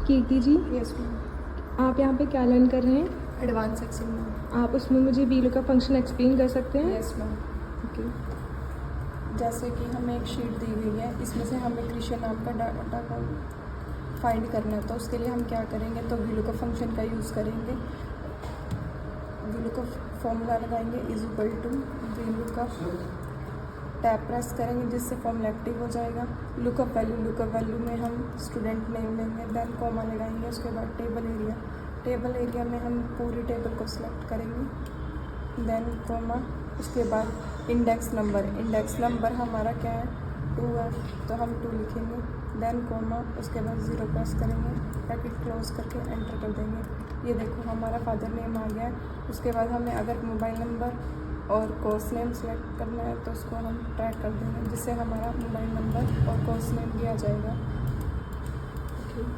कीर्ति जी, yes ma'am. आप यहाँ पे क्या लर्न कर रहे हैं? एडवांस सेक्शन में। आप उसमें मुझे VLOOKUP फंक्शन एक्सप्लेन कर सकते हैं? Yes ma'am. ओके। जैसे कि हमें एक शीट दी गई है, इसमें से हमें कृष्ण नाम का डाटा को फाइंड करना है, तो उसके लिए हम क्या करेंगे, तो VLOOKUP फंक्शन का यूज़ करेंगे। VLOOKUप फॉर्मूला लगाएंगे is equal to VLOOKUP, tab press करेंगे जिससे फॉर्मूला एक्टिव हो जाएगा। लुकअप वैल्यू में हम स्टूडेंट नेम लेंगे, देन कॉमा लगाएंगे, उसके बाद टेबल एरिया में हम पूरी टेबल को सिलेक्ट करेंगे, देन कॉमा, उसके बाद इंडेक्स नंबर हमारा क्या है 2 है, तो हम 2 लिखेंगे, देन कॉमा, उसके बाद 0 प्रेस करेंगे, ब्रैकेट क्लोज करके एंटर कर देंगे। ये देखो हमारा फादर नेम आ गया है। उसके बाद हमें अगर मोबाइल नंबर और कोर्स नेम सेलेक्ट करना है तो उसको हम ट्रैक कर देंगे, जिससे हमारा मोबाइल नंबर और कोर्स नेम भी आ जाएगा। ठीक।